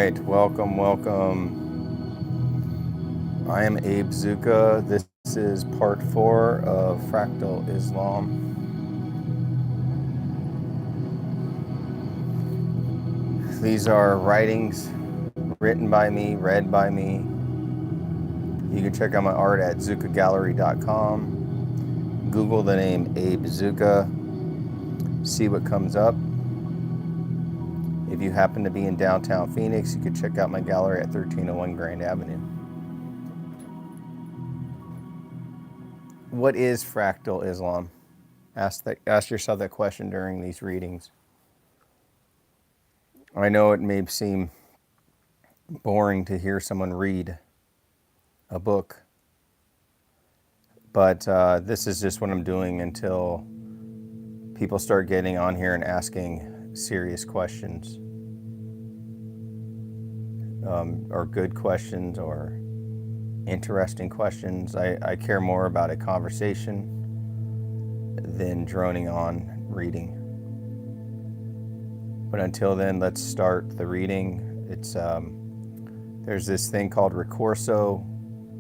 right, welcome. I am Abe Zucca. This is part 4 of Fractal Islam. These are writings written by me, read by me. You can check out my art at zuccagallery.com. Google the name Abe Zucca, see what comes up. If you happen to be in downtown Phoenix, you can check out my gallery at 1301 Grand Avenue. What is Fractal Islam? Ask yourself that question during these readings. I know it may seem boring to hear someone read a book, but this is just what I'm doing until people start getting on here and asking serious questions, or good questions, or interesting questions. I care more about a conversation than droning on reading. But until then, let's start the reading. There's this thing called recurso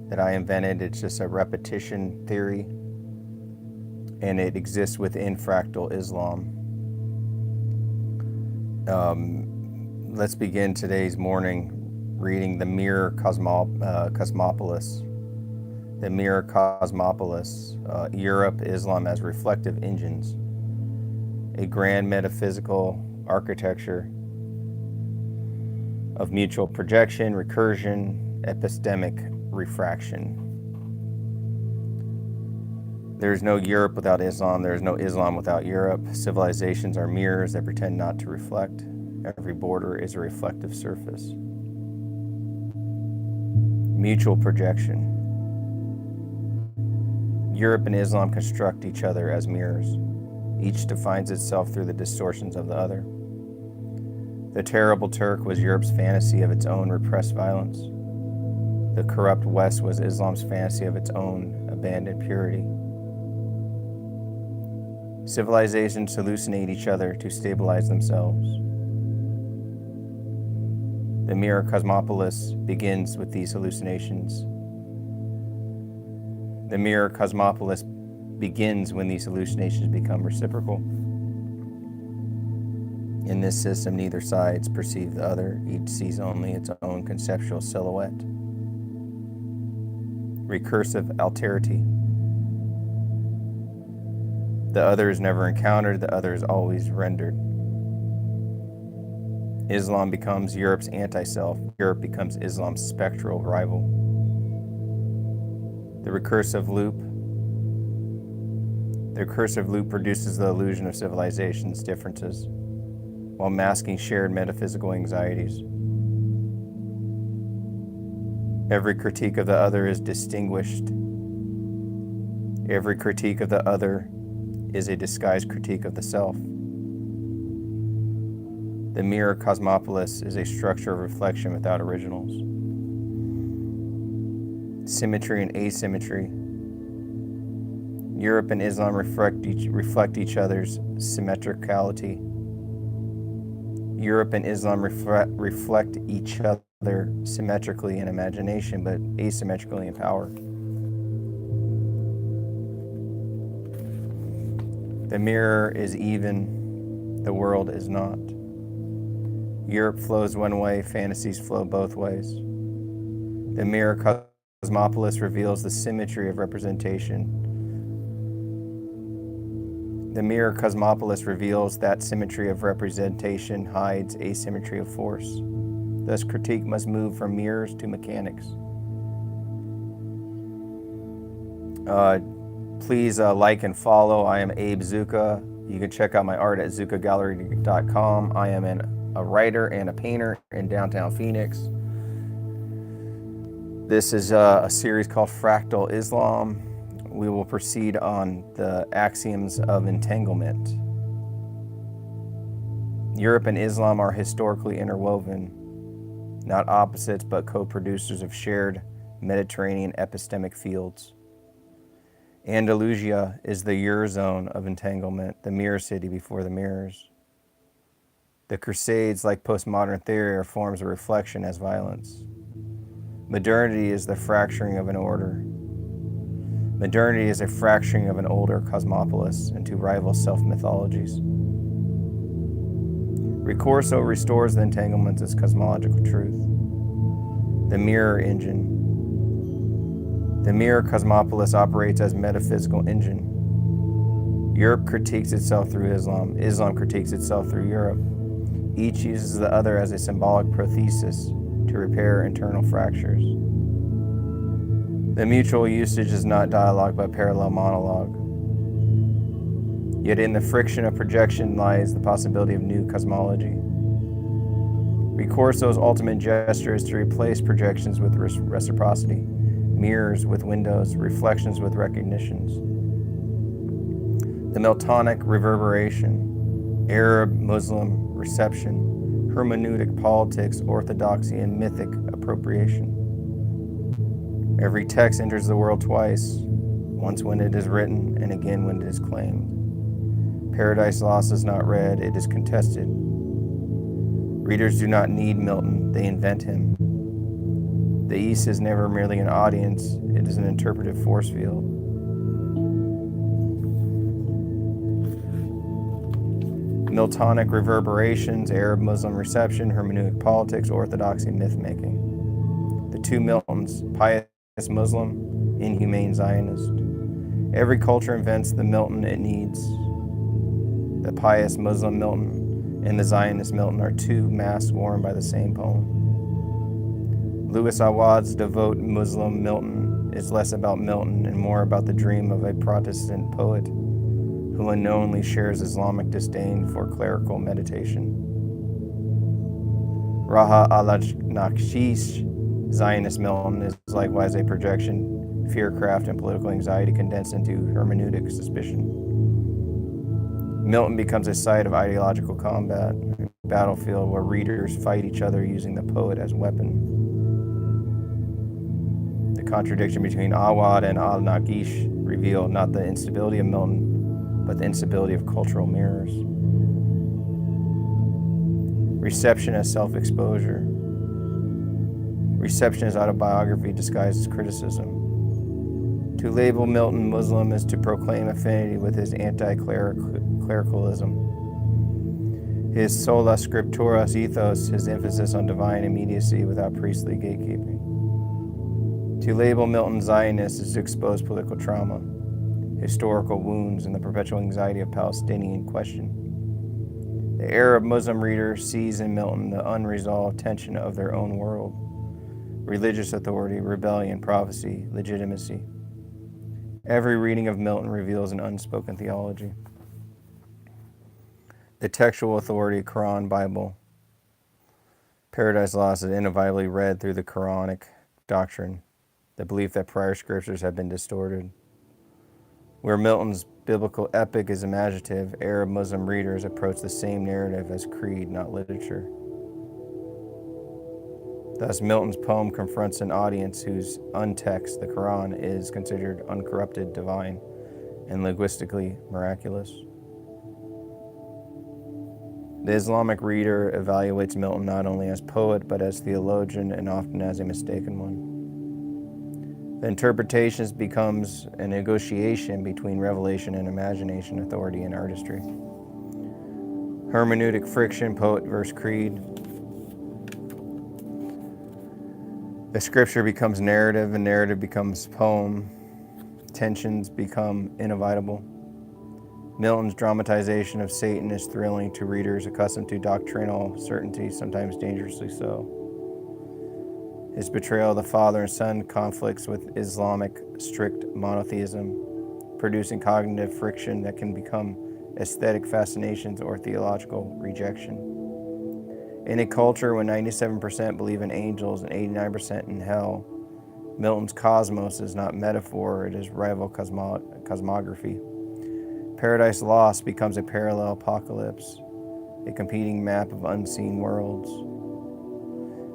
that I invented. It's just a repetition theory, and it exists within Fractal Islam. Let's begin today's morning reading the Mirror Cosmopolis. The Mirror Cosmopolis, Europe, Islam as reflective engines. A grand metaphysical architecture of mutual projection, recursion, epistemic refraction. There is no Europe without Islam. There is no Islam without Europe. Civilizations are mirrors that pretend not to reflect. Every border is a reflective surface. Mutual projection. Europe and Islam construct each other as mirrors. Each defines itself through the distortions of the other. The terrible Turk was Europe's fantasy of its own repressed violence. The corrupt West was Islam's fantasy of its own abandoned purity. Civilizations hallucinate each other to stabilize themselves. The Mirror Cosmopolis begins with these hallucinations. The Mirror Cosmopolis begins when these hallucinations become reciprocal. In this system, neither sides perceive the other. Each sees only its own conceptual silhouette. Recursive alterity. The other is never encountered, the other is always rendered. Islam becomes Europe's anti-self. Europe becomes Islam's spectral rival. The recursive loop produces the illusion of civilization's differences, while masking shared metaphysical anxieties. Every critique of the other is distinguished. Every critique of the other is a disguised critique of the self. The Mirror Cosmopolis is a structure of reflection without originals. Symmetry and asymmetry. Europe and Islam reflect each other's symmetricality. Europe and Islam reflect each other symmetrically in imagination, but asymmetrically in power. The mirror is even, the world is not. Europe flows one way, fantasies flow both ways. The Mirror Cosmopolis reveals the symmetry of representation. The Mirror Cosmopolis reveals that symmetry of representation hides asymmetry of force. Thus, critique must move from mirrors to mechanics. Please like and follow. I am Abe Zucca. You can check out my art at zuccagallery.com. I am a writer and a painter in downtown Phoenix. This is a series called Fractal Islam. We will proceed on the axioms of entanglement. Europe and Islam are historically interwoven, not opposites but co-producers of shared Mediterranean epistemic fields. Andalusia is the Eurozone of entanglement, the mirror city before the mirrors. The Crusades, like postmodern theory, are forms of reflection as violence. Modernity is the fracturing of an order. Modernity is a fracturing of an older cosmopolis into rival self-mythologies. Ricorso restores the entanglements as cosmological truth. The mirror engine. The mirror cosmopolis operates as metaphysical engine. Europe critiques itself through Islam. Islam critiques itself through Europe. Each uses the other as a symbolic prothesis to repair internal fractures. The mutual usage is not dialogue but parallel monologue. Yet in the friction of projection lies the possibility of new cosmology. Ricorso's ultimate gesture is to replace projections with reciprocity, mirrors with windows, reflections with recognitions. The Miltonic reverberation, Arab, Muslim reception, hermeneutic politics, orthodoxy, and mythic appropriation. Every text enters the world twice, once when it is written and again when it is claimed. Paradise Lost is not read, it is contested. Readers do not need Milton, they invent him. The East is never merely an audience, it is an interpretive force field. Miltonic reverberations, Arab Muslim reception, hermeneutic politics, orthodoxy, myth-making. The two Miltons, pious Muslim, inhumane Zionist. Every culture invents the Milton it needs. The pious Muslim Milton and the Zionist Milton are two masks worn by the same poem. Louis Awad's devout Muslim Milton is less about Milton and more about the dream of a Protestant poet who unknowingly shares Islamic disdain for clerical meditation. Raha al-Naqsh's Zionist Milton is likewise a projection, fearcraft, and political anxiety condensed into hermeneutic suspicion. Milton becomes a site of ideological combat, a battlefield where readers fight each other using the poet as weapon. The contradiction between Awad and al-Naqish reveal not the instability of Milton, but the instability of cultural mirrors. Reception as self-exposure. Reception as autobiography disguised as criticism. To label Milton Muslim is to proclaim affinity with his anti-clericalism. His sola scripturas ethos, his emphasis on divine immediacy without priestly gatekeeping. To label Milton Zionist is to expose political trauma, historical wounds, and the perpetual anxiety of Palestinian question. The Arab Muslim reader sees in Milton the unresolved tension of their own world, religious authority, rebellion, prophecy, legitimacy. Every reading of Milton reveals an unspoken theology. The textual authority, Quran, Bible. Paradise Lost is inevitably read through the Quranic doctrine, the belief that prior scriptures have been distorted. Where Milton's biblical epic is imaginative, Arab Muslim readers approach the same narrative as creed, not literature. Thus, Milton's poem confronts an audience whose untext, the Quran, is considered uncorrupted, divine, and linguistically miraculous. The Islamic reader evaluates Milton not only as poet, but as theologian and often as a mistaken one. The interpretation becomes a negotiation between revelation and imagination, authority and artistry. Hermeneutic friction, poet versus creed. The scripture becomes narrative, and narrative becomes poem. Tensions become inevitable. Milton's dramatization of Satan is thrilling to readers accustomed to doctrinal certainty, sometimes dangerously so. His betrayal of the father and son conflicts with Islamic strict monotheism, producing cognitive friction that can become aesthetic fascinations or theological rejection. In a culture when 97% believe in angels and 89% in hell, Milton's cosmos is not metaphor, it is rival cosmography. Paradise Lost becomes a parallel apocalypse, a competing map of unseen worlds.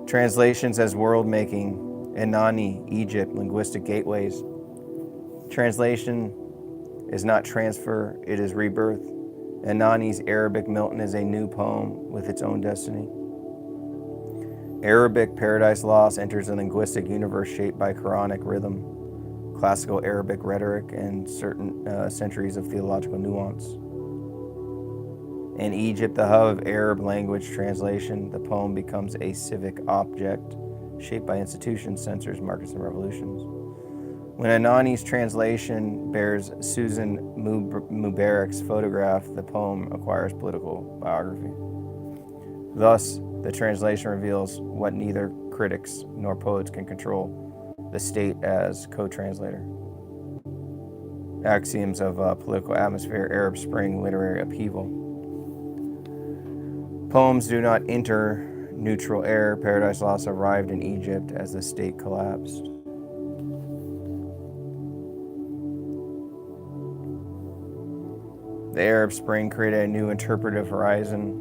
Translations as world-making, Enani, Egypt, linguistic gateways. Translation is not transfer, it is rebirth. Anani's Arabic Milton is a new poem with its own destiny. Arabic Paradise Lost enters a linguistic universe shaped by Quranic rhythm, classical Arabic rhetoric, and certain centuries of theological nuance. In Egypt, the hub of Arab language translation, the poem becomes a civic object shaped by institutions, censors, markets, and revolutions. When Anani's translation bears Susan Mubarak's photograph, the poem acquires political biography. Thus, the translation reveals what neither critics nor poets can control: the state as co-translator. Axioms of political atmosphere, Arab Spring, literary upheaval. Poems do not enter neutral air. Paradise Lost arrived in Egypt as the state collapsed. The Arab Spring created a new interpretive horizon: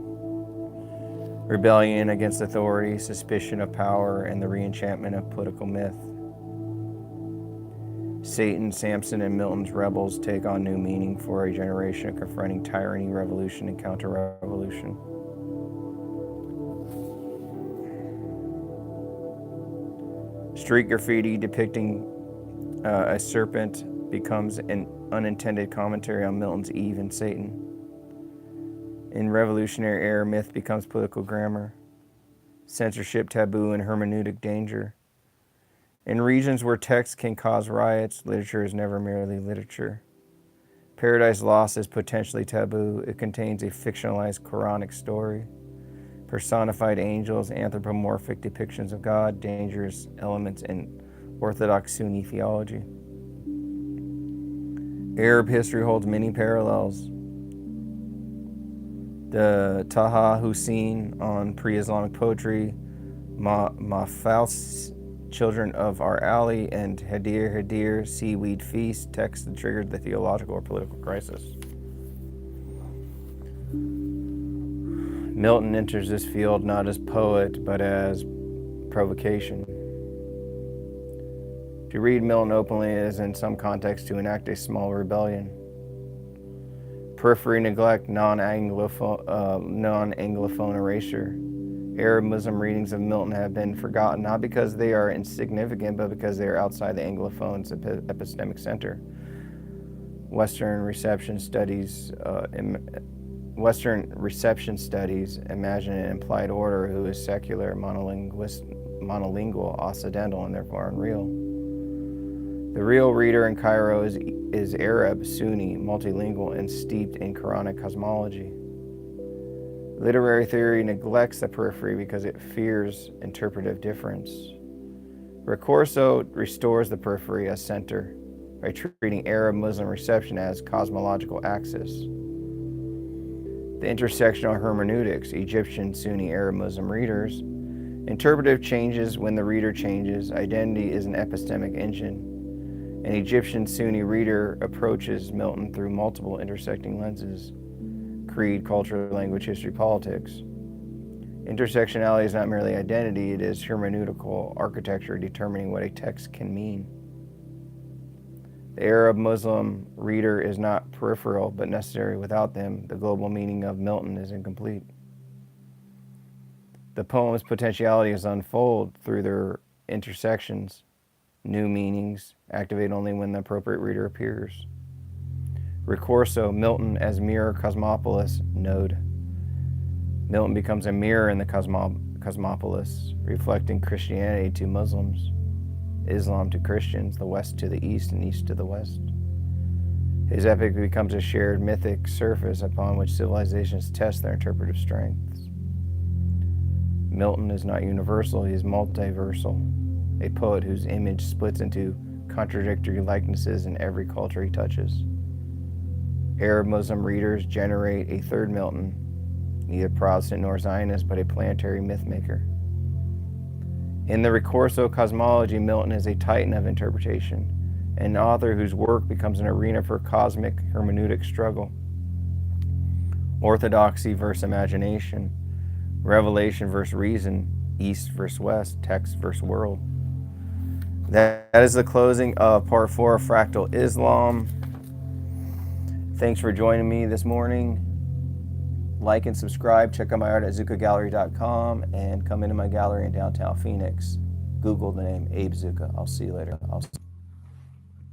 rebellion against authority, suspicion of power, and the reenchantment of political myth. Satan, Samson, and Milton's rebels take on new meaning for a generation confronting tyranny, revolution, and counter-revolution. Street graffiti depicting a serpent becomes an unintended commentary on Milton's Eve and Satan. In revolutionary era, myth becomes political grammar. Censorship, taboo, and hermeneutic danger. In regions where text can cause riots, literature is never merely literature. Paradise Lost is potentially taboo. It contains a fictionalized Quranic story, personified angels, anthropomorphic depictions of God, dangerous elements in Orthodox Sunni theology. Arab history holds many parallels. The Taha Hussein on pre-Islamic poetry, Mafal's Children of Our Alley, and Hadir, Seaweed Feast, texts that triggered the theological or political crisis. Milton enters this field not as poet, but as provocation. To read Milton openly is, in some contexts, to enact a small rebellion. Periphery neglect, non-Anglophone erasure. Arab Muslim readings of Milton have been forgotten, not because they are insignificant, but because they are outside the Anglophone's epistemic center. Western reception studies imagine an implied order who is secular, monolingual, occidental, and therefore unreal. The real reader in Cairo is Arab, Sunni, multilingual, and steeped in Quranic cosmology. Literary theory neglects the periphery because it fears interpretive difference. Ricorso restores the periphery as center by treating Arab Muslim reception as cosmological axis. The intersectional hermeneutics, Egyptian, Sunni, Arab Muslim readers. Interpretive changes when the reader changes. Identity is an epistemic engine. An Egyptian Sunni reader approaches Milton through multiple intersecting lenses: creed, culture, language, history, politics. Intersectionality is not merely identity, it is hermeneutical architecture determining what a text can mean. The Arab Muslim reader is not peripheral, but necessary. Without them, the global meaning of Milton is incomplete. The poem's potentialities unfold through their intersections. New meanings activate only when the appropriate reader appears. Ricorso, Milton as mirror cosmopolis node. Milton becomes a mirror in the cosmopolis, reflecting Christianity to Muslims, Islam to Christians, the West to the East, and East to the West. His epic becomes a shared mythic surface upon which civilizations test their interpretive strengths. Milton is not universal, he is multiversal, a poet whose image splits into contradictory likenesses in every culture he touches. Arab Muslim readers generate a third Milton, neither Protestant nor Zionist, but a planetary mythmaker. In the Ricorso cosmology, Milton is a titan of interpretation, an author whose work becomes an arena for cosmic hermeneutic struggle. Orthodoxy versus imagination, revelation versus reason, East versus West, text versus world. That is the closing of part 4 of Fractal Islam. Thanks for joining me this morning. Like and subscribe. Check out my art at zuccagallery.com and come into my gallery in downtown Phoenix. Google the name Abe Zucca. I'll see you later.